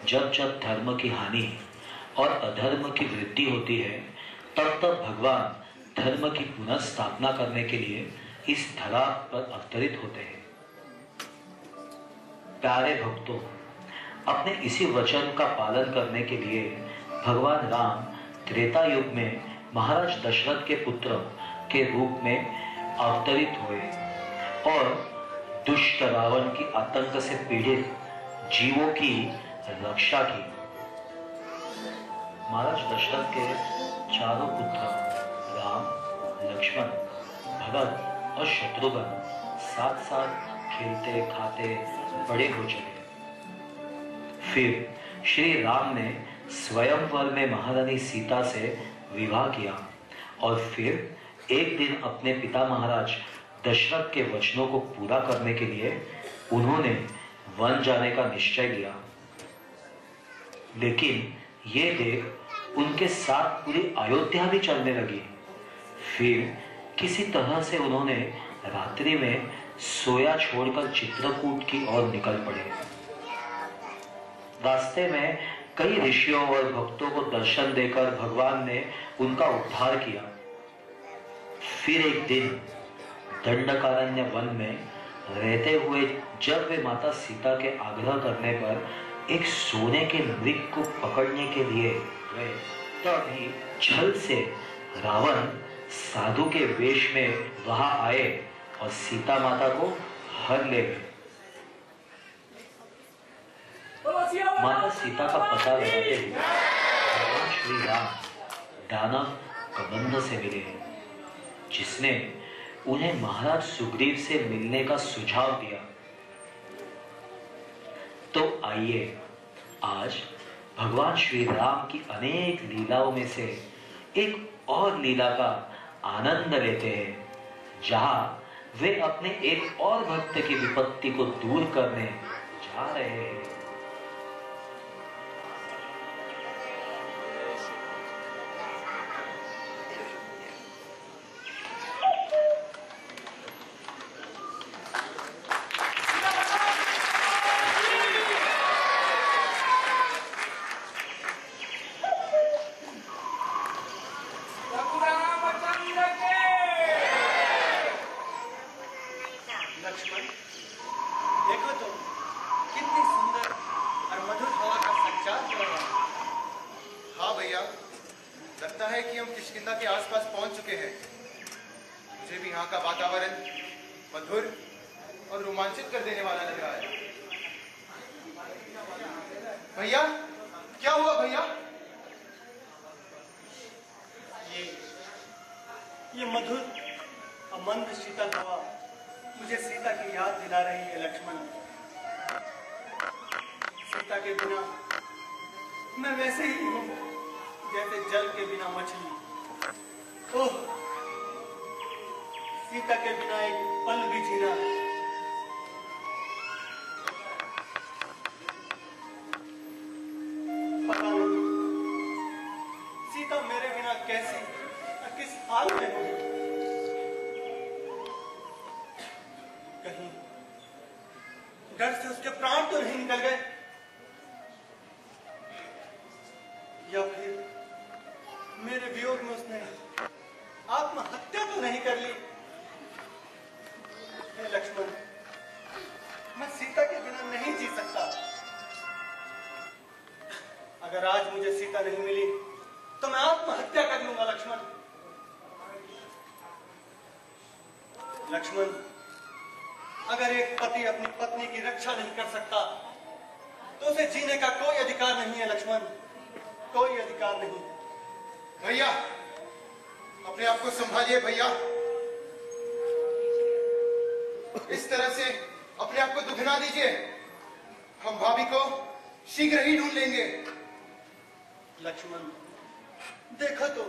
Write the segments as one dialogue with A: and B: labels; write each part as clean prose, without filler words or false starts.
A: जब जब धर्म की हानि और अधर्म की वृद्धि होती है, तब तब भगवान धर्म की पुनः स्थापना करने के लिए इस धरा पर अवतरित होते हैं। प्यारे भक्तों, अपने इसी वचन का पालन करने के लिए भगवान राम त्रेता युग में महाराज दशरथ के पुत्र के रूप में अवतरित हुए और दुष्ट रावण की आतंक से पीड़ित जीवों की रक्षा की। महाराज दशरथ के चारों पुत्र राम, लक्ष्मण, भरत और शत्रुघ्न साथ साथ खेलते खाते बड़े हो चले। फिर श्री राम ने स्वयंवर में महारानी सीता से विवाह किया और फिर एक दिन अपने पिता महाराज दशरथ के वचनों को पूरा करने के लिए उन्होंने वन जाने का निश्चय किया। लेकिन ये देख उनके साथ पूरी अयोध्या भी चलने लगी। फिर किसी तरह से उन्होंने रात्रि में सोया छोड़कर चित्रकूट की ओर निकल पड़े। रास्ते में कई ऋषियों और भक्तों को दर्शन देकर भगवान ने उनका उद्धार किया। फिर एक दिन दंडकारण्य वन में रहते हुए जब वे माता सीता के आग्रह करने पर एक सोने के मृग को पकड़ने के लिए गए, तभी छल से रावण साधु के वेश में वहां आए और सीता माता को हर ले गए। माता सीता का पता लगाते हुए भगवान श्री राम दानव कबंध से मिले हैं, जिसने उन्हें महाराज सुग्रीव से मिलने का सुझाव दिया। तो आइए आज भगवान श्री राम की अनेक लीलाओं में से एक और लीला का आनंद लेते हैं, जहां वे अपने एक और भक्त की विपत्ति को दूर करने जा रहे हैं।
B: भैया, क्या हुआ भैया?
C: ये मधुर और मंद शीतल हवा मुझे सीता की याद दिला रही है लक्ष्मण। सीता के बिना मैं वैसे ही हूँ जैसे जल के बिना मछली। ओह, सीता के बिना एक पल भी जीना पता नहीं सीता मेरे बिना कैसी किस हाल में हो। कहीं डर से उसके प्राण तो नहीं निकल गए, या फिर मेरे वियोग में उसने आत्महत्या तो नहीं कर ली। हे लक्ष्मण, मैं सीता के बिना नहीं जी सकता। अगर आज मुझे सीता नहीं मिली तो मैं आत्महत्या कर लूंगा। लक्ष्मण, लक्ष्मण, अगर एक पति अपनी पत्नी की रक्षा नहीं कर सकता तो उसे जीने का कोई अधिकार नहीं है। लक्ष्मण, कोई अधिकार नहीं।
B: भैया, अपने आप को संभालिए भैया। इस तरह से अपने आप को दुख ना दीजिए। हम भाभी को शीघ्र ही ढूंढ लेंगे।
C: लक्ष्मण, देखो तो,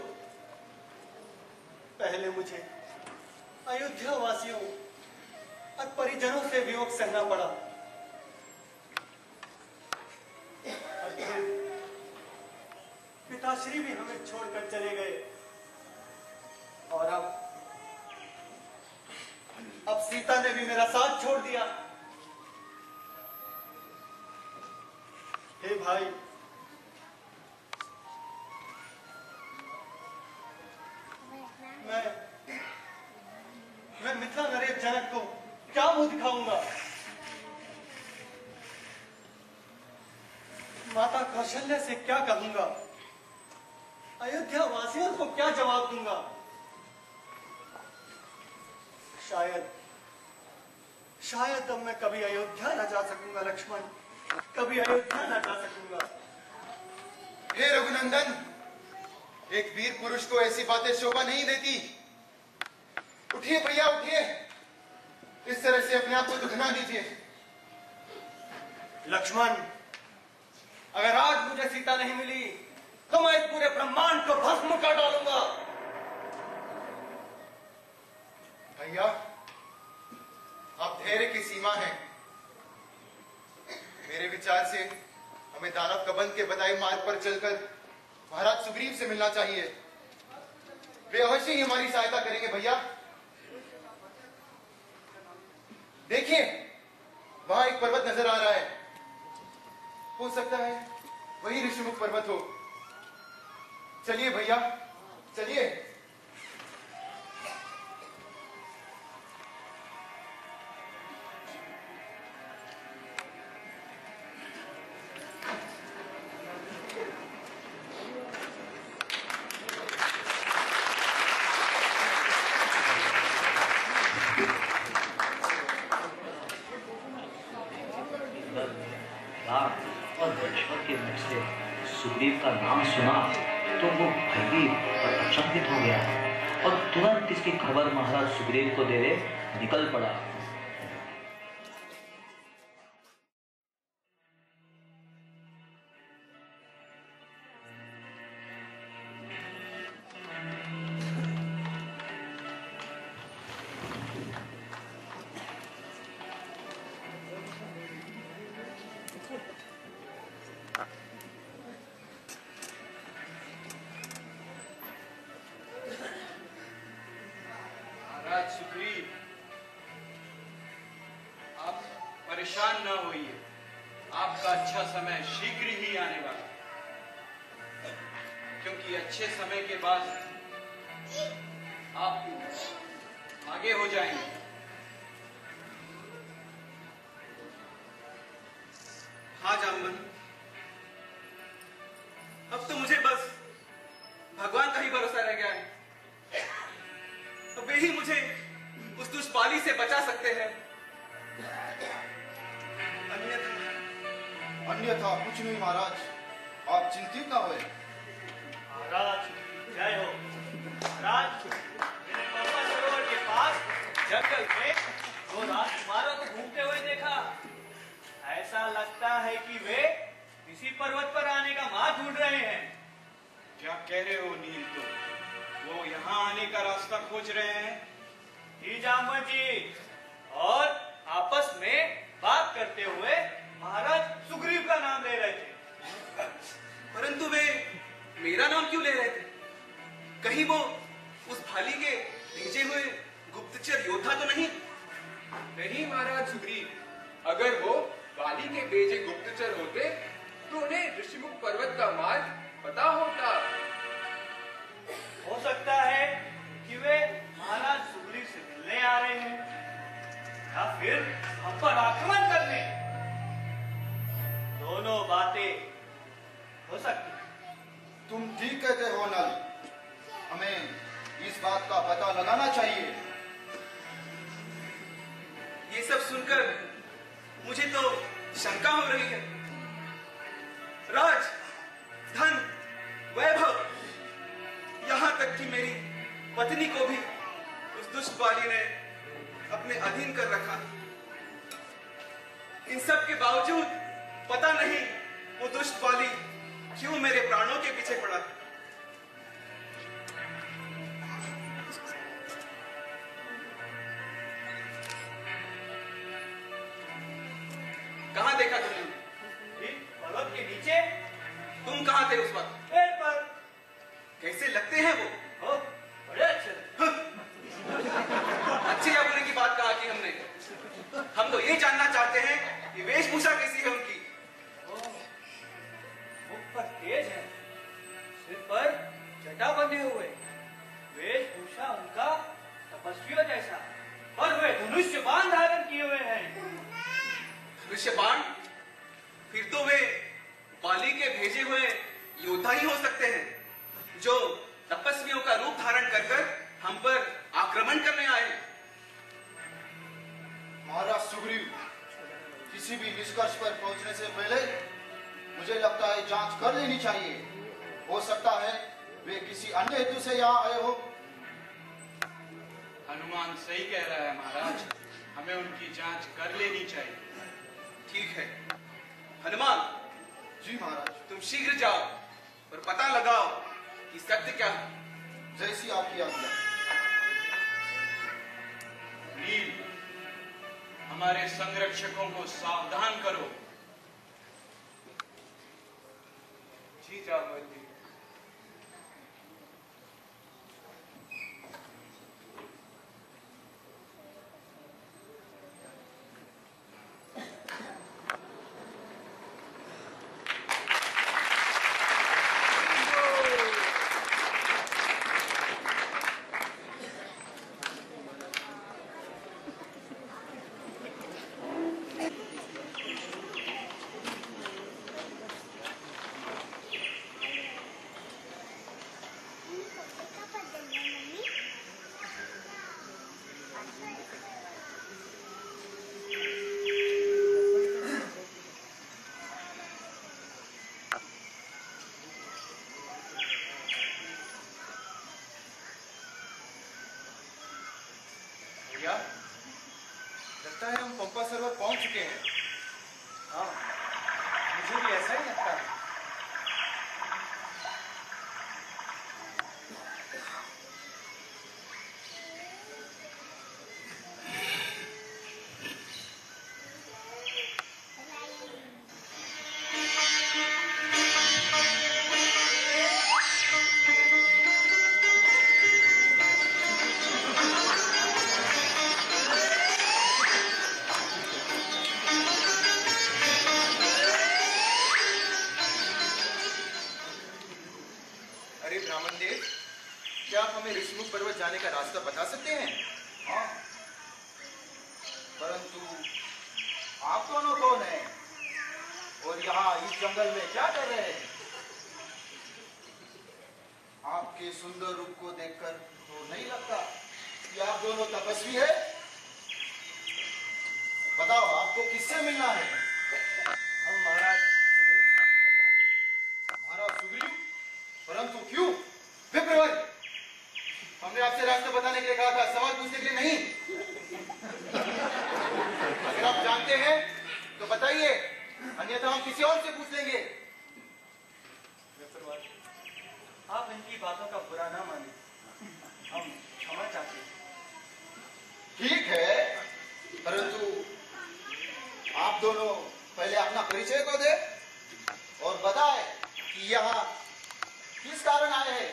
C: पहले मुझे अयोध्या वासियों और परिजनों से वियोग सहना पड़ा, और फिर पिताश्री भी हमें छोड़कर चले गए, और अब सीता ने भी मेरा साथ छोड़ दिया। हे भाई, मैं मिथिला नरेश जनक को क्या मुंह दिखाऊंगा? माता कौशल्या से क्या कहूंगा? अयोध्या वासियों को क्या जवाब दूंगा? शायद अब मैं कभी अयोध्या न जा सकूंगा लक्ष्मण, कभी अयोध्या न जा सकूंगा।
B: हे रघुनंदन, एक वीर पुरुष को ऐसी बातें शोभा नहीं देती। उठिए भैया, उठिए। इस तरह से अपने आप को दुख ना दीजिए।
C: लक्ष्मण, अगर आज मुझे सीता नहीं मिली तो मैं इस पूरे ब्रह्मांड को भस्म कर डालूंगा।
B: भैया, आप धैर्य की सीमा है। मेरे विचार से हमें दानव कबंध के बताए मार्ग पर चलकर महाराज सुग्रीव से मिलना चाहिए। वे अवश्य ही हमारी सहायता करेंगे भैया। देखिए, वहां एक पर्वत नजर आ रहा है। हो सकता है वही ऋषिमुख पर्वत हो। चलिए भैया, चलिए।
A: और लक्ष्मण के मुख से सुग्रीव का नाम सुना तो वो भयभीत और अचंभित हो गया और तुरंत इसकी खबर महाराज सुग्रीव को देने निकल पड़ा।
D: सुग्रीव, आप परेशान न होइए, आपका अच्छा समय शीघ्र ही आने वाला, क्योंकि अच्छे समय के बाद आप आगे हो जाएंगे।
C: हाँ जामवन, अब तो मुझे बस भगवान का ही भरोसा रह गया है। तो वे ही मुझे उस दुष्पाली से बचा सकते हैं।
B: अन्यथा कुछ नहीं महाराज, आप चिंतित ना होए।
C: महाराज जय हो। महाराज, मैंने पंपा सरोवर के पास जंगल में दो राजकुमारों को घूमते हुए देखा। ऐसा लगता है कि वे किसी पर्वत पर आने का मार्ग ढूंढ रहे हैं।
D: क्या कह रहे हो नील? तो वो यहाँ आने का रास्ता खोज रहे हैं?
C: जी जामवन जी, और आपस में बात करते हुए महाराज सुग्रीव का नाम ले रहे थे।
E: परंतु वे मेरा नाम क्यों ले रहे थे? कहीं वो उस भाली के भेजे हुए गुप्तचर योद्धा तो नहीं?
D: नहीं महाराज सुग्रीव, अगर वो बाली के भेजे गुप्तचर होते तो उन्हें ऋषिमुख पर्वत का मार्ग पता होता।
C: हो सकता है कि वे महाराज सुग्रीव से मिलने आ रहे हैं या फिर हम पर आक्रमण करने। दोनों बातें हो सकती हैं।
B: तुम ठीक कहते हो नल, हमें इस बात का पता लगाना चाहिए।
E: ये सब सुनकर मुझे तो शंका हो रही है। राज, धन, वैभव, यहां तक कि मेरी पत्नी को भी उस दुष्ट बाली ने अपने अधीन कर रखा। इन सब के बावजूद पता नहीं वो दुष्ट बाली क्यों मेरे प्राणों के पीछे पड़ा। कहां देखा तुमने?
C: पर्वत के नीचे।
E: तुम कहां थे उस वक्त?
C: पेड़ पर।
E: कैसे लगते हैं वो?
C: हो, बड़े अच्छे।
E: अच्छे या बुरे की बात कहा कि हमने। हम तो ये जानना चाहते हैं कि वेशभूषा कैसी है उनकी।
C: तपस्वियों जैसा, और वे धनुष्य बाण धारण किए हुए हैं।
E: धनुष्य बाण? फिर तो वे बाली के भेजे हुए योद्धा ही हो सकते हैं, जो तपस्वियों का रूप धारण कर कर हम पर आक्रमण करने आए हैं।
B: महाराज सुग्रीव, किसी भी निष्कर्ष पर पहुंचने से पहले मुझे लगता है जांच कर लेनी चाहिए। हो सकता है वे किसी अन्य हेतु से यहाँ आए हो।
F: हनुमान सही कह रहा है महाराज, हमें उनकी जांच कर लेनी चाहिए।
E: ठीक है हनुमान,
B: जी महाराज।
E: तुम शीघ्र जाओ और पता लगाओ कि सत्य क्या है।
B: जैसी आपकी आज्ञा।
F: नील, हमारे संरक्षकों को सावधान करो।
E: जी जामवंत जी। लगता है हम पंपा सरोवर पहुंच चुके हैं।
C: हाँ, मुझे भी ऐसा ही लगता है।
B: क्या आप हमें ऋषिमुख पर्वत जाने का रास्ता बता सकते हैं? हाँ, परंतु आप दोनों कौन हैं और यहाँ इस जंगल में क्या कर रहे हैं? आपके सुंदर रूप को देखकर तो नहीं लगता कि आप दोनों तपस्वी हैं। बताओ, आपको किससे मिलना है?
C: हम महाराज
B: सुग्रीव। परंतु क्यों? विप्रवर, हमने आपसे रास्ता बताने के लिए कहा था, सवाल पूछने के लिए नहीं। अगर आप जानते हैं तो बताइए, अन्यथा हम किसी और से पूछ लेंगे।
C: विप्रवर, आप इनकी बातों का बुरा ना माने, हम क्षमा चाहते हैं।
B: ठीक है, परंतु आप दोनों पहले अपना परिचय तो दे और बताए कि यहाँ किस कारण आए हैं।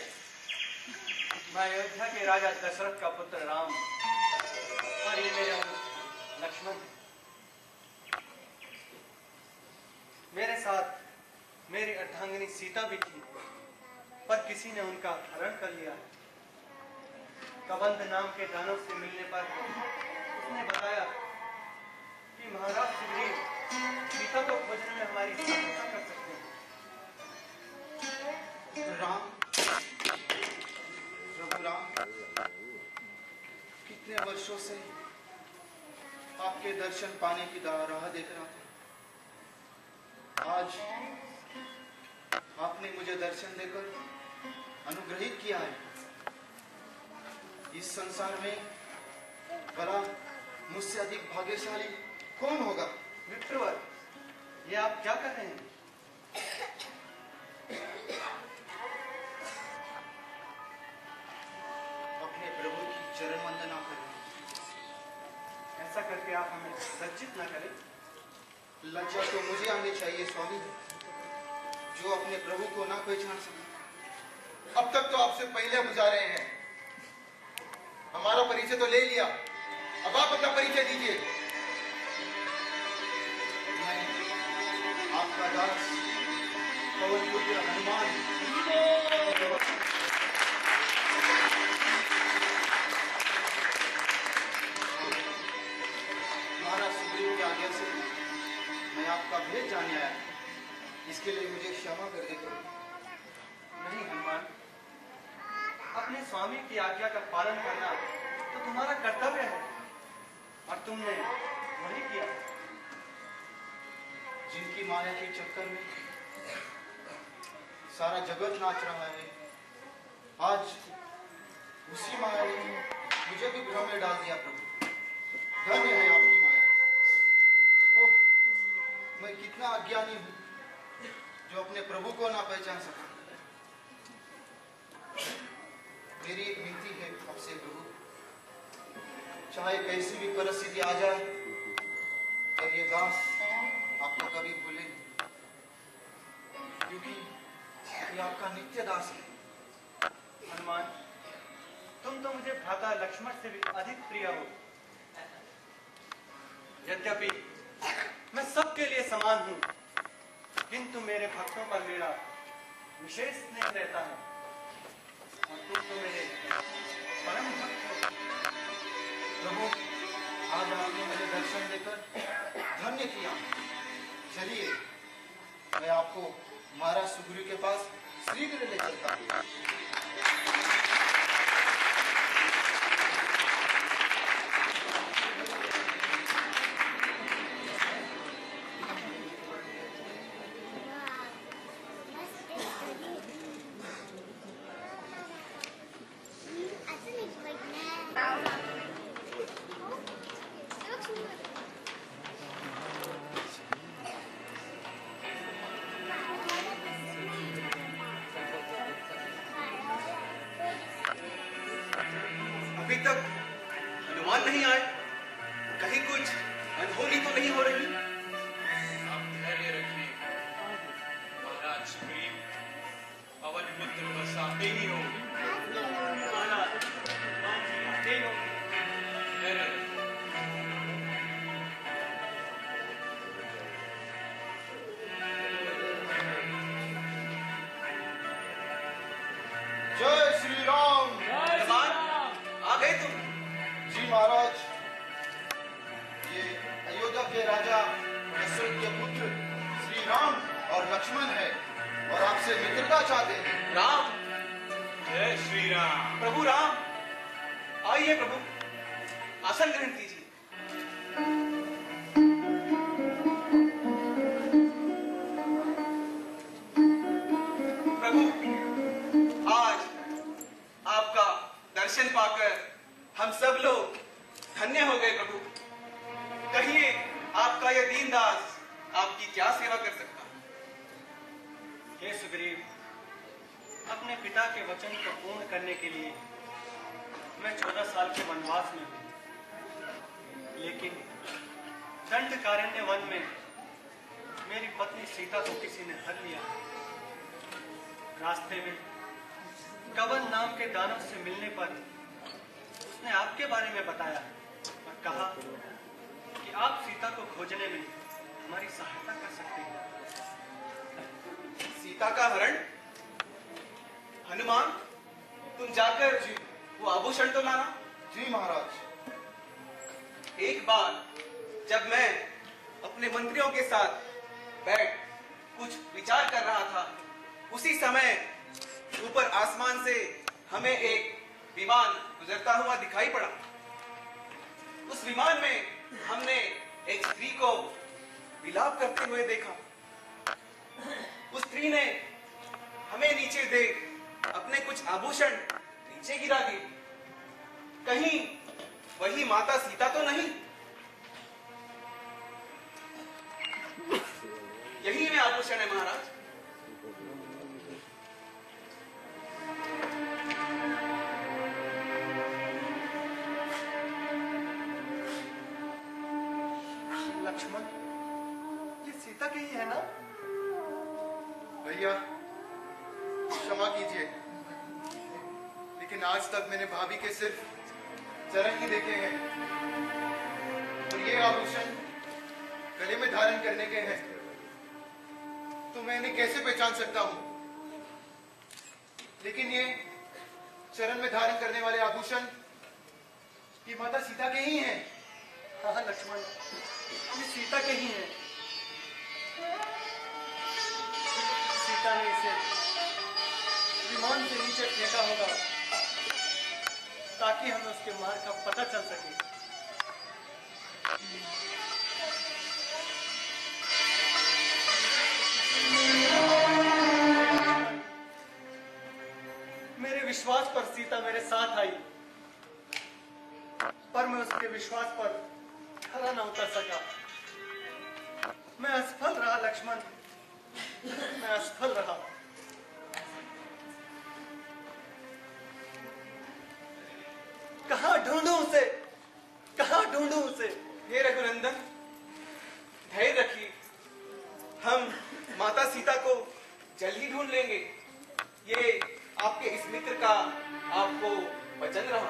C: मैं अयोध्या के राजा दशरथ का पुत्र राम और ये मेरे लक्ष्मण। मेरे साथ मेरी अर्धांगिनी सीता भी थी, पर किसी ने उनका हरण कर लिया। कबंध नाम के दानव से मिलने पर उसने बताया कि महाराज सुग्रीव सीता को खोजने में हमारी सहायता कर सकते हैं।
B: राम, प्रभु राम, कितने वर्षों से आपके दर्शन पाने की राह देख रहा था। आज आपने मुझे दर्शन देकर अनुग्रहित किया है। इस संसार में भला मुझसे अधिक भाग्यशाली कौन होगा?
C: विप्रवर, ये आप क्या कर रहे हैं?
B: अपने प्रभु की चरण वंदना करें।
C: ऐसा करके आप हमें लज्जित न करें।
B: लज्जा तो मुझे आनी चाहिए स्वामी, जो अपने प्रभु को ना पहचान सके। अब तक तो आपसे पहले गुजारे हैं, हमारा परिचय तो ले लिया, अब आप अपना परिचय दीजिए। मैं आपका दास पवन पुत्र हनुमान। आपका भेद जानने आया। इसके लिए मुझे क्षमा कर दे प्रभु।
C: नहीं हनुमान, अपने स्वामी की आज्ञा का पालन करना तो तुम्हारा कर्तव्य है और तुमने वही किया।
B: जिनकी माया के चक्कर में सारा जगत नाच रहा है, आज उसी माया ने मुझे भी भ्रम में डाल दिया प्रभु। धन्य है आपकी माया। ओह, मैं कितना अज्ञानी हूं जो अपने प्रभु को ना पहचान सका। मेरी एक विनती है आपसे प्रभु, चाहे कैसी भी परिस्थिति आ जाए, पर ये दास आपको कभी भूले नहीं, क्योंकि ये आपका नित्य दास है।
C: हनुमान, तुम तो मुझे भ्राता लक्ष्मण से भी अधिक प्रिय हो। यद्यपि मैं सबके लिए समान हूं, किंतु मेरे भक्तों पर मेरा विशेष स्नेह रहता है और तुम तो मेरे परम भक्त हो।
B: प्रभु, आज आपने मुझे दर्शन देकर धन्य किया। चलिए, मैं आपको महाराज सुग्रीव के पास शीघ्र ले चलता हूँ।
E: अभी तक हनुमान नहीं आए, कहीं कुछ अनहोनी तो नहीं हो रही?
F: आप धैर्य रखिए महाराज सुग्रीव, पवन पुत्र बस आते ही होंगे।
C: महाराज, हनुमान जी आते ही होंगे।
F: धैर्य रखिए।
B: जय श्री राम।
E: हनुमान, आ गए तुम?
B: जी महाराज, ये अयोध्या के राजा दशरथ के पुत्र श्री राम और लक्ष्मण है और आपसे मित्रता चाहते हैं।
E: राम,
F: जय श्री राम।
E: प्रभु राम, आइए प्रभु, आसन ग्रहण कीजिए। प्रभु, आज आपका दर्शन पाकर हम सब लोग धन्य हो गए। प्रभु, कहिए आपका यह दीनदास आपकी क्या सेवा कर सकता है?
C: हे सुग्रीव, अपने पिता के वचन को पूर्ण करने के लिए मैं 14 साल के वनवास में हूँ, लेकिन दंडकारण्य वन में मेरी पत्नी सीता को किसी ने हर लिया। रास्ते में कवन नाम के दानव से मिलने पर उसने आपके बारे में बताया और कहा कि आप सीता को खोजने में हमारी सहायता कर सकते हैं।
E: सीता का हरण? हनुमान, तुम जाकर वो आभूषण तो लाना।
B: जी महाराज।
E: एक बार जब मैं अपने मंत्रियों के साथ बैठ कुछ विचार कर रहा था, उसी समय ऊपर आसमान से हमें एक विमान गुजरता हुआ दिखाई पड़ा। उस विमान में हमने एक स्त्री को विलाप करते हुए देखा। उस स्त्री ने हमें नीचे देख अपने कुछ आभूषण नीचे गिरा दिए। कहीं वही माता सीता तो नहीं? यही में आभूषण है महाराज।
C: लक्ष्मण, ये सीता की ही है ना?
B: भैया क्षमा कीजिए, लेकिन आज तक मैंने भाभी के सिर्फ चरण ही देखे हैं और ये आभूषण गले में धारण करने के हैं, तो मैं इन्हें कैसे पहचान सकता हूं? लेकिन ये चरण में धारण करने वाले आभूषण ये माता सीता के ही हैं।
C: हाँ लक्ष्मण, ये सीता के ही हैं। उसे विमान से नीचे फेंका होगा ताकि हमें उसके मार का पता चल सके। मेरे विश्वास पर सीता मेरे साथ आई, पर मैं उसके विश्वास पर खरा न उतर सका। मैं असफल रहा लक्ष्मण, मैं असफल रहा। कहां ढूंढूं उसे, कहां ढूंढूं उसे?
E: हे रघुनंदन, धैर्य रखिए, हम माता सीता को जल्द ही ढूंढ लेंगे। ये आपके इस मित्र का आपको वचन रहा।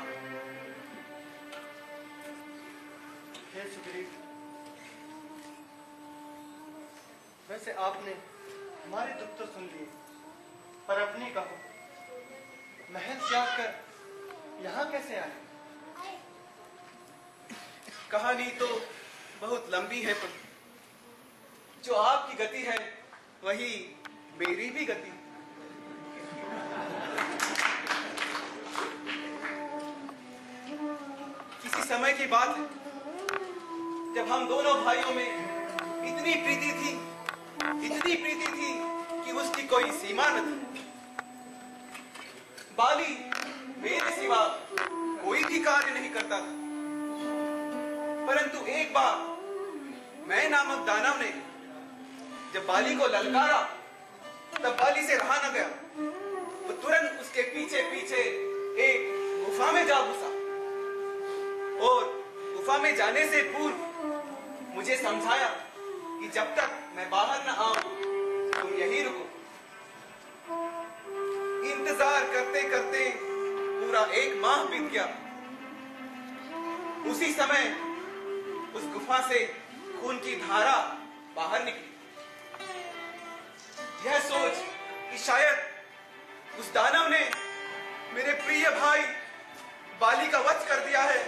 C: हे सुग्रीव, वैसे आपने हमारे दुख तो सुन लिए, पर अपनी कहो, महल त्याग कर यहाँ कैसे आए?
E: कहानी तो बहुत लंबी है, पर जो आपकी गति है वही मेरी भी गति। किसी समय की बात है जब हम दोनों भाइयों में इतनी प्रीति थी कि उसकी कोई सीमा न थी। बाली मेरे सिवा कोई भी कार्य नहीं करता था, परंतु एक बार मैं नामक दानव ने जब बाली को ललकारा, तब बाली से रहा न गया। वो तुरंत उसके पीछे पीछे एक गुफा में जा घुसा और गुफा में जाने से पूर्व मुझे समझाया कि जब तक मैं बाहर न आऊं तुम यहीं रुको। इंतजार करते करते पूरा 1 माह बीत गया। उसी समय उस गुफा से खून की धारा बाहर निकली। यह सोच कि शायद उस दानव ने मेरे प्रिय भाई बाली का वध कर दिया है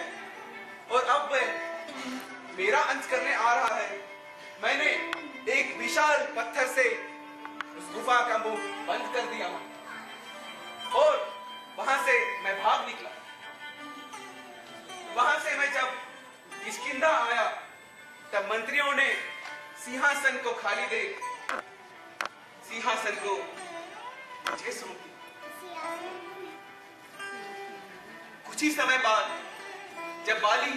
E: और अब वह मेरा अंत करने आ रहा है, मैंने एक विशाल पत्थर से उस गुफा का मुंह बंद कर दिया और वहां से मैं भाग निकला। वहां से मैं जब किष्किंधा आया, तब मंत्रियों ने सिंहासन को खाली देख सिंहासन को मुझे सौंप दिया। कुछ ही समय बाद जब बाली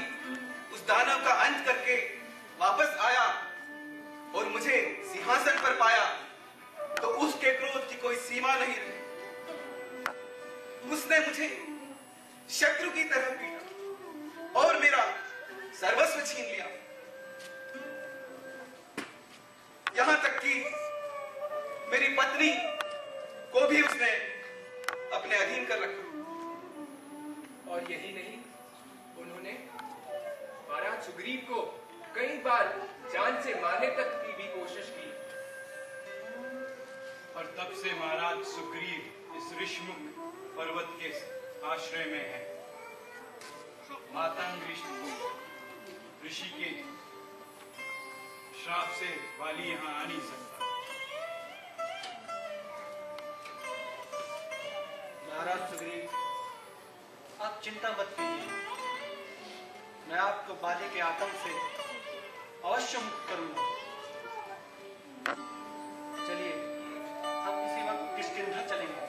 E: उस दानव का अंत करके वापस आया और मुझे सिंहासन पर पाया, तो उसके क्रोध की कोई सीमा नहीं रही। उसने मुझे शत्रु की तरह पीटा और मेरा सर्वस्व छीन लिया। यहां तक कि मेरी पत्नी को भी उसने अपने अधीन कर रखा।
D: और यही नहीं, उन्होंने महाराज सुग्रीव को कई बार जान से मारने तक की भी कोशिश की।
F: और तब से महाराज सुग्रीव इस ऋषमुख पर्वत के आश्रय में है। मातंग ऋषि के श्राप से वाली यहाँ आ नहीं सकता।
C: महाराज सुग्रीव, आप चिंता मत कीजिए, मैं आपको बाली के आतंक से अवश्य मुक्त करूंगा। चलिए, हम इसी वक्त किष्किंधा चलेंगे।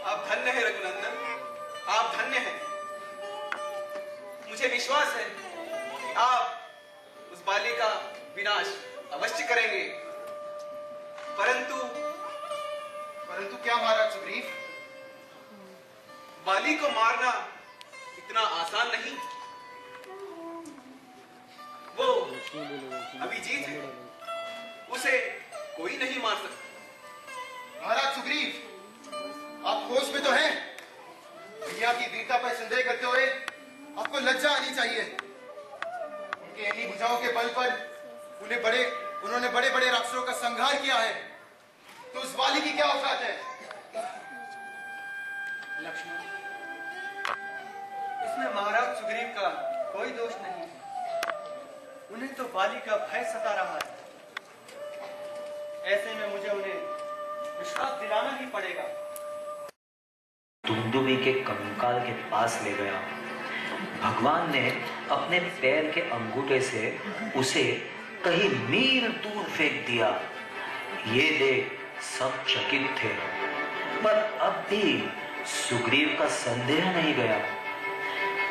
E: आप धन्य हैं रघुनंदन, आप धन्य हैं। मुझे विश्वास है कि आप उस बाली का विनाश अवश्य करेंगे। परंतु
B: क्या महाराज सुग्रीव?
E: बाली को मारना इतना आसान नहीं। वो अभिजीत है, उसे कोई नहीं मार सकता।
B: महाराज सुग्रीव, आप होश में तो हैं? भैया की वीरता पर संदेह करते हुए आपको लज्जा आनी चाहिए। उनके इन्हीं भुजाओं के बल पर उन्होंने बड़े बड़े राक्षसों का संहार किया है, तो उस बाली की क्या औकात है?
C: लक्ष्मण, इसमें महाराज सुग्रीव का कोई दोष नहीं है। उन्हें तो बाली का भय सता रहा है। ऐसे में मुझे उन्हें विश्वास दिलाना ही पड़ेगा।
A: दुंदुभी के कंकाल के पास ले गया। भगवान ने अपने पैर के अंगूठे से उसे कहीं मील दूर फेंक दिया। ये देख सब चकित थे, पर अब भी सुग्रीव का संदेह नहीं गया।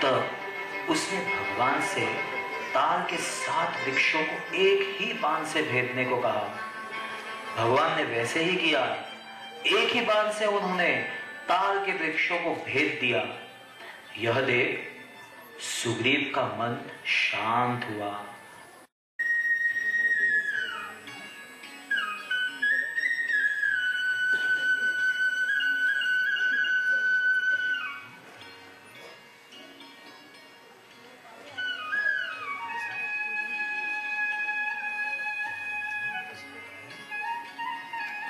A: तब उसने भगवान से ताल के 7 वृक्षों को एक ही बाण से भेदने को कहा। भगवान ने वैसे ही किया। एक ही बाण से उन्होंने ताल के वृक्षों को भेद दिया। यह देख सुग्रीव का मन शांत हुआ।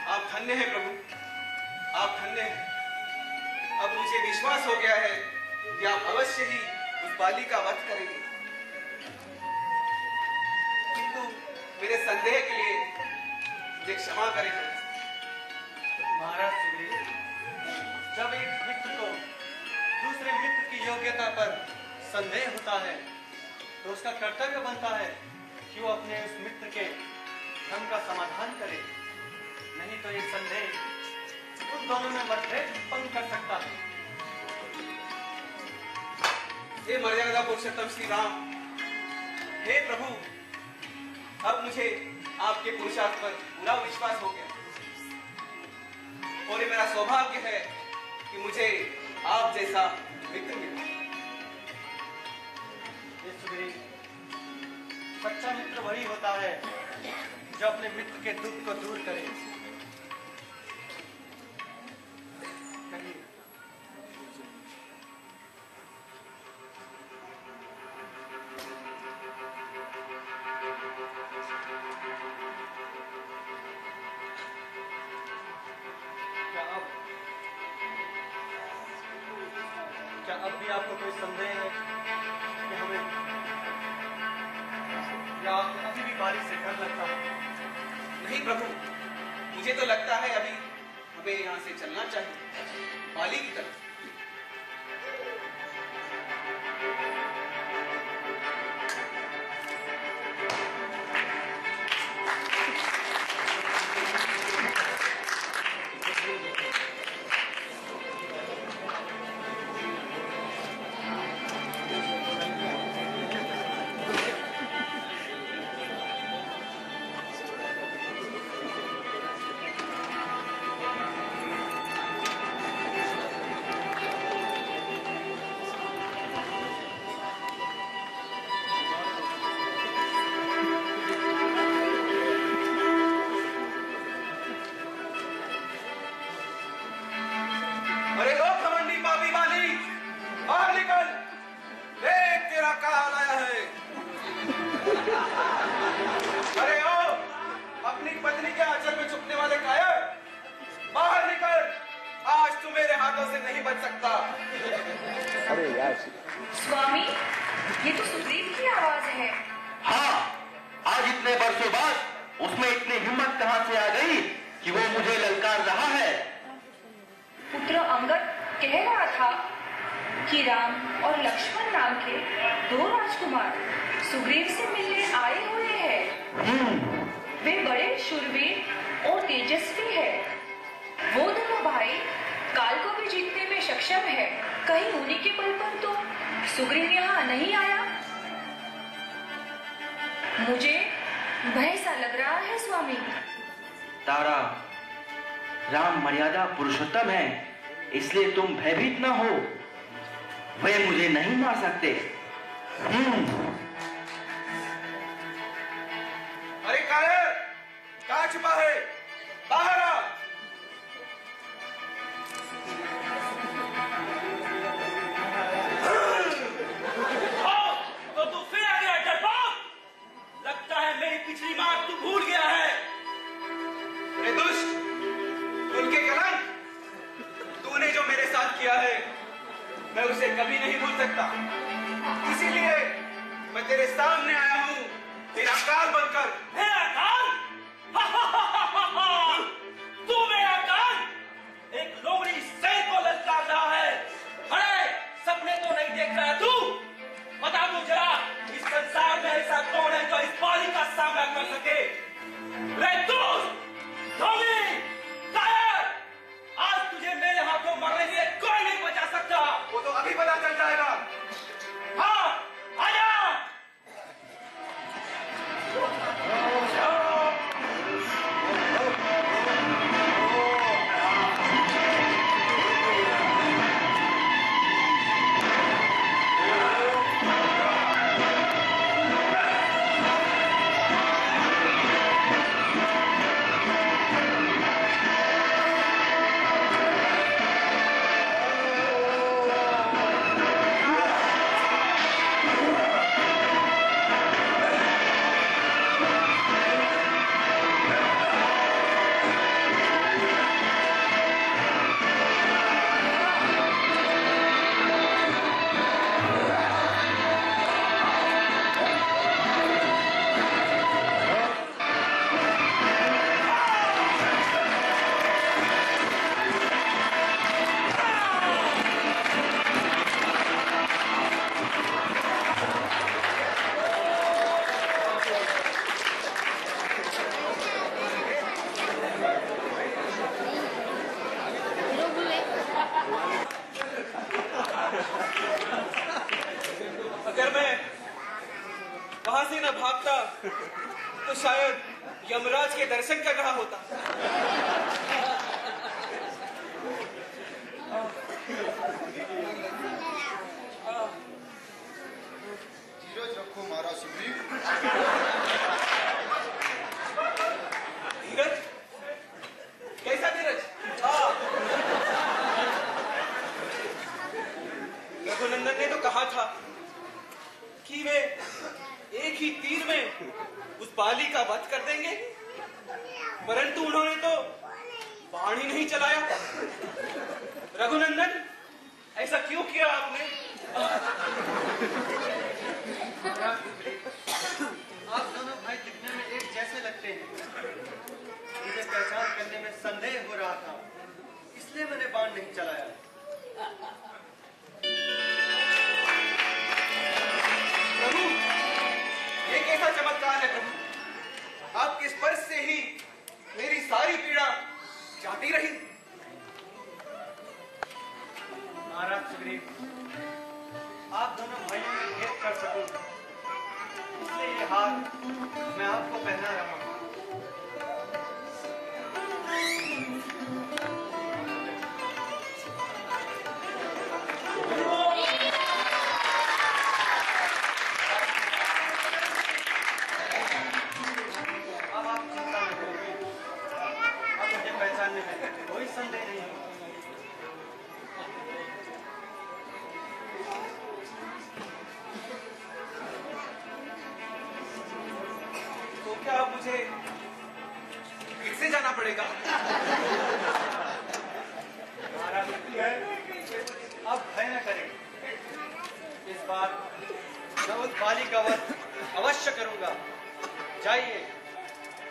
E: आप धन्य हैं प्रभु, आप धन्य हैं। अब मुझे विश्वास हो गया है कि आप अवश्य ही उस बाली का वध करेंगे। किंतु मेरे संदेह के लिए मुझे क्षमा करें।
C: महाराज सुग्रीव, जब एक मित्र को दूसरे मित्र की योग्यता पर संदेह होता है तो उसका कर्तव्य बनता है कि वो अपने उस मित्र के धर्म का समाधान करे। नहीं तो ये संदेह उन दोनों में मतभेद उत्पन्न कर सकता है।
E: हे मर्यादा पुरुषोत्तम श्री राम, हे प्रभु, अब मुझे आपके पुरुषार्थ पर पूरा विश्वास हो गया और ये मेरा सौभाग्य है कि मुझे आप जैसा मित्र मिला।
C: ये सुग्रीव, सच्चा मित्र वही होता है जो अपने मित्र के दुख को दूर करे। क्या अब भी आपको कोई संदेह है कि हमें, या आपको अभी भी बारिश से डर लगता है?
E: नहीं प्रभु, मुझे तो लगता है अभी हमें यहाँ से चलना चाहिए, बाली की तरफ। अरे ओ घमंडी पापी बाली, बाहर निकल, देख तेरा काल आया है। अरे ओ अपनी पत्नी के आंचल में छुपने वाले कायर, बाहर निकल, आज तू मेरे हाथों से नहीं बच सकता।
G: अरे यार
H: स्वामी, ये तो सुग्रीव की आवाज है।
G: हाँ, आज इतने वर्षों बाद उसमें इतनी हिम्मत कहाँ से आ गई कि वो मुझे ललकार रहा है।
H: पुत्र अंगद कह रहा था कि राम और लक्ष्मण नाम के 2 राजकुमार सुग्रीव से मिलने आए हुए हैं। वे बड़े शूरवीर और तेजस्वी हैं। वो दोनों भाई काल को भी जीतने में सक्षम है। कहीं उन्हीं के बल पर तो सुग्रीव यहाँ नहीं आया। मुझे भय सा लग रहा है स्वामी।
G: तारा, राम मर्यादा पुरुषोत्तम है, इसलिए तुम भयभीत न हो। वे मुझे नहीं मार सकते।
E: अरे कायर, कहाँ छुपा है? बाहर आ।
C: तो तू फिर आ गया डरपोक। लगता है मेरी पिछली बात तू भूल गया है।
E: अरे दुष्ट, उनके कलंक, तूने जो मेरे साथ किया है मैं उसे कभी नहीं भूल सकता। इसीलिए मैं तेरे सामने आया हूँ, तेरा काल बनकर।
C: मेरा काल?
E: वहां से न भागता तो शायद यमराज के दर्शन कर रहा होता।
B: धीरज रखो महाराज सुग्रीव।
E: धीरज? कैसा धीरज? रघुनंदन ने तो कहा था कि वे एक ही तीर में उस बाली का वध कर देंगे, परंतु उन्होंने तो बाण ही नहीं चलाया। रघुनंदन, ऐसा क्यों किया आपने?
C: आप दोनों भाई दिखने में एक जैसे लगते हैं। मुझे पहचान करने में संदेह हो रहा था, इसलिए मैंने बाण नहीं चलाया।
E: प्रभु, ये कैसा चमत्कार है प्रभु? आपके स्पर्श से ही मेरी सारी पीड़ा जाती रही।
C: महाराज सुग्रीव, आप दोनों भाइयों में भेद कर सकूं, इसलिए ये हार मैं आपको पहना रहा हूं। अब आप चिंता न करिए, अब मुझे पहचानने में कोई संदेह नहीं है।
E: तो क्या अब मुझे फिर से जाना पड़ेगा?
C: महाराज, अब भय न करें। इस बार मैं उस बाली का वध अवश्य करूंगा। जाइए,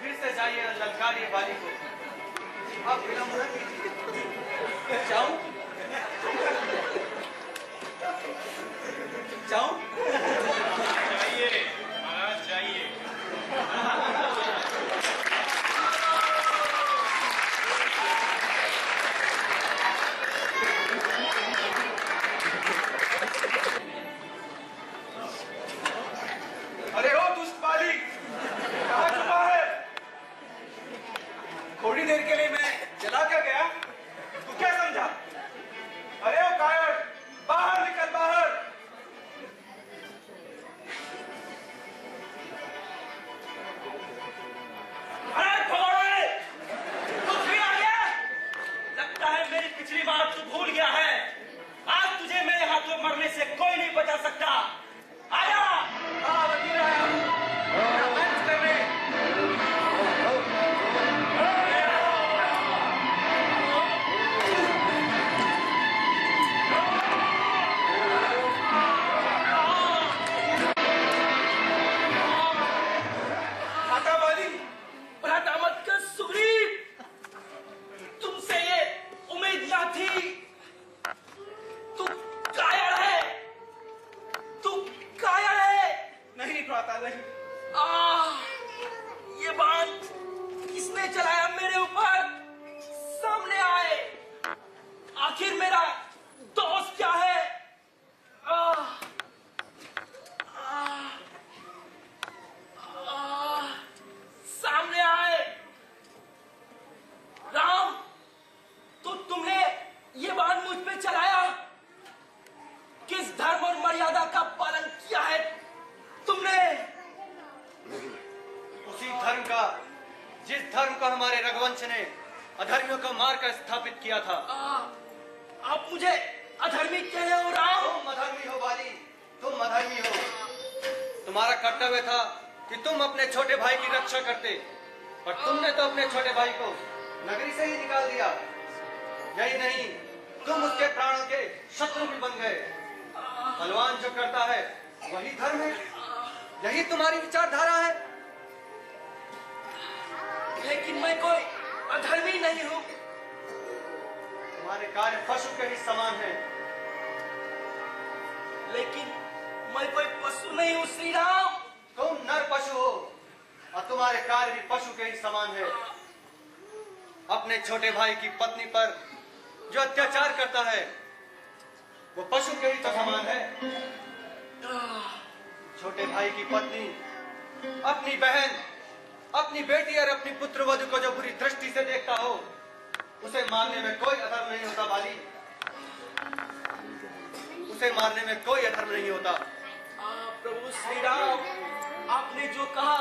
C: फिर से जाइए और ललकारिए बाली को। आप विलंब न कीजिए।
E: जाऊं? जाऊं?
F: जाइए महाराज, जाइए।
E: अरे ओ दुष्ट बाली, कहाँ छुपा है? थोड़ी देर के लिए मैं जला कर गया, तू क्या समझा? अरे ओ कायर, बाहर निकल, बाहर।
G: अरे भगोड़े! तू फिर आ गया? लगता है मेरी पिछली बात तू भूल गया है। आज तुझे मेरे हाथों मरने से कोई नहीं बचा सकता। आया!
E: वकील आया, मेरा मंच करने। खाता बाली,
G: भ्राता मत कर सुग्रीव। तुमसे ये उम्मीद ना थी। तू कायर है। तू कायर है।
E: नहीं भ्राता, नहीं।
G: ये बाण किसने चलाया मेरे ऊपर? सामने आए। आखिर मेरा दोस्त क्या है? सामने आए। राम, तो तुमने ये बाण मुझ पे चलाया? किस धर्म और मर्यादा का पालन किया है तुमने?
C: उसी धर्म का, जिस धर्म को हमारे रघुवंश ने अधर्मियों को मारकर स्थापित किया था।
G: आप मुझे अधर्मी कह रहे हो राम?
C: तुम अधर्मी हो बाली, तुम अधर्मी हो। तुम्हारा कर्तव्य था कि तुम अपने छोटे भाई की रक्षा करते, पर तुमने तो अपने छोटे भाई को नगरी से ही निकाल दिया। यही नहीं, तुम उसके प्राणों के शत्रु भी बन गए। बलवान जो करता है वही धर्म है। यही तुम्हारी विचारधारा है।
G: लेकिन मैं कोई अधर्मी नहीं हूँ।
C: तुम्हारे कार्य पशु के ही समान है।
G: लेकिन मैं कोई पशु नहीं हूँ श्री राम।
C: तुम नर पशु हो और तुम्हारे कार्य भी पशु के ही समान है। अपने छोटे भाई की पत्नी पर जो अत्याचार करता है वो पशु के ही तो समान है।
B: छोटे भाई की पत्नी, अपनी बहन, अपनी बेटी और अपनी पुत्रवधू को जो बुरी दृष्टि से देखता हो, उसे मारने में कोई अधर्म नहीं होता बाली। उसे मारने में कोई अधर्म नहीं होता।
G: प्रभु श्री राम, आपने जो कहा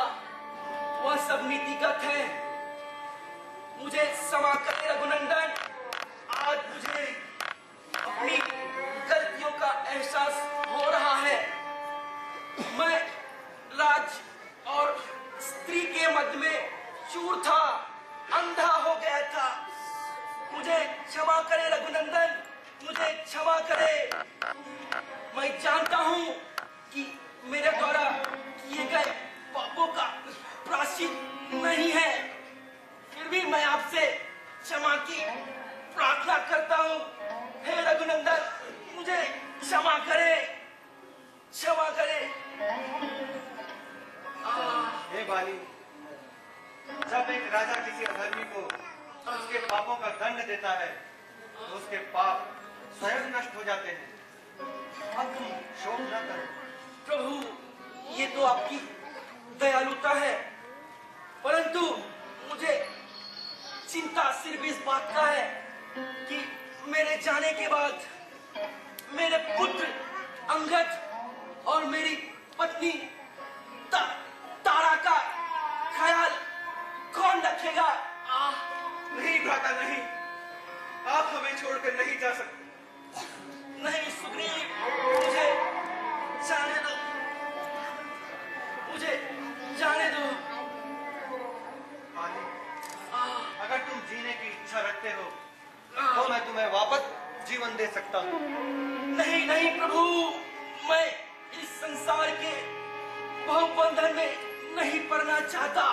G: वह सब नीतिगत है। मुझे क्षमा करें रघुनंदन, आज मुझे अपनी गलतियों का एहसास हो रहा है। मैं राज और स्त्री के मध्य में चूर था, अंधा हो गया था। मुझे क्षमा करें रघुनंदन, मुझे क्षमा करें। मैं जानता हूं कि मेरे द्वारा किए गए पापों का प्रायश्चित नहीं है, फिर भी मैं आपसे क्षमा की प्रार्थना करता हूं। हे रघुनंदन, मुझे क्षमा करें, क्षमा करें।
B: हे बाली, जब एक राजा किसी अधर्मी को उसके पापों का दंड देता है तो उसके पाप स्वयं नष्ट हो जाते हैं। अब तुम शोक न करो।
G: प्रभु, ये तो आपकी दयालुता है, परंतु मुझे चिंता सिर्फ इस बात का है कि मेरे जाने के बाद मेरे पुत्र अंगद और मेरी पत्नी तारा का ख्याल कौन रखेगा?
B: नहीं भ्राता, नहीं, आप हमें छोड़कर नहीं जा सकते।
G: नहीं सुग्रीव, मुझे जाने दो, मुझे जाने दो।
B: अगर तुम जीने की इच्छा रखते हो तो मैं तुम्हें वापस जीवन दे सकता हूँ।
G: नहीं नहीं प्रभु, मैं इस संसार के बहुबंधन में नहीं पड़ना चाहता,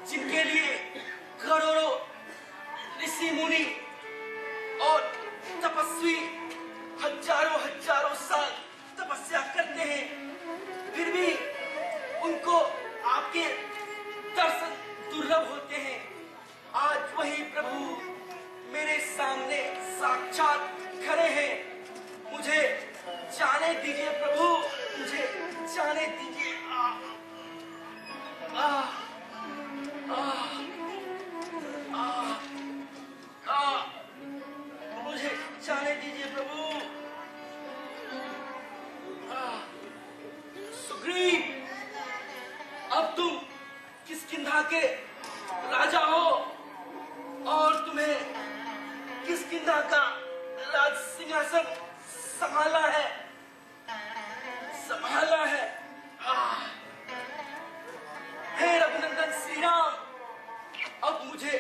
G: जिनके लिए करोड़ों ऋषि मुनि और तपस्वी हजारों हजारों साल तपस्या करते हैं, फिर भी उनको आपके दर्शन दुर्लभ होते हैं। आज वही प्रभु मेरे सामने साक्षात खड़े हैं। मुझे जाने दीजिए प्रभु, मुझे जाने दीजिए। मुझे जाने दीजिए प्रभु। सुग्रीव, अब तुम किष्किंधा के राजा हो और तुम्हें किष्किंधा का राज सिंहासन संभाला है, संभाला है। हे रघुनंदन श्री राम, अब मुझे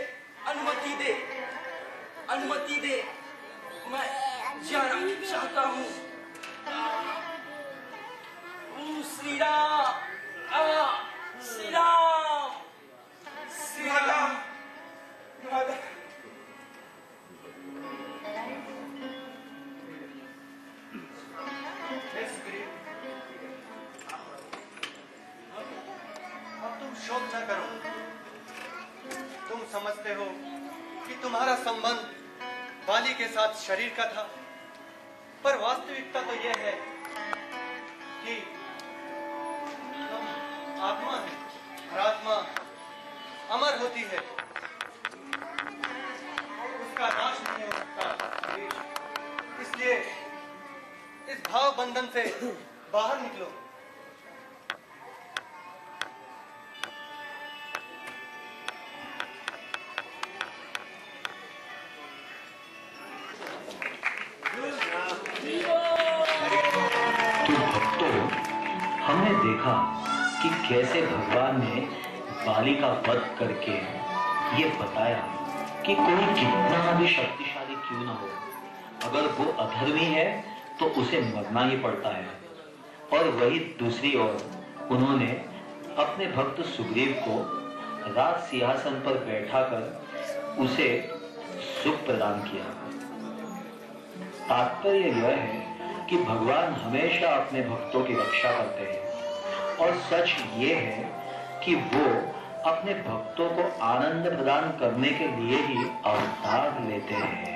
G: अनुमति दे, अनुमति दे, मैं जाना चाहता हूँ। श्री राम, श्री राम, श्री राम।
B: अब तुम शोक न करो। तुम समझते हो कि तुम्हारा संबंध बाली के साथ शरीर का था, पर वास्तविकता तो यह है कि तुम आत्मा है और आत्मा अमर होती है, उसका नाश नहीं हो सकता। इसलिए इस भाव बंधन से बाहर निकलो।
A: हमने देखा कि कैसे भगवान ने बाली का वध करके ये बताया कि कोई कितना भी शक्तिशाली क्यों ना हो, अगर वो अधर्मी है तो उसे मरना ही पड़ता है। और वही दूसरी ओर उन्होंने अपने भक्त सुग्रीव को राज सिंहासन पर बैठाकर उसे सुख प्रदान किया। तात्पर्य यह है कि भगवान हमेशा अपने भक्तों की रक्षा करते हैं, और सच ये है कि वो अपने भक्तों को आनंद प्रदान करने के लिए ही अवतार लेते हैं।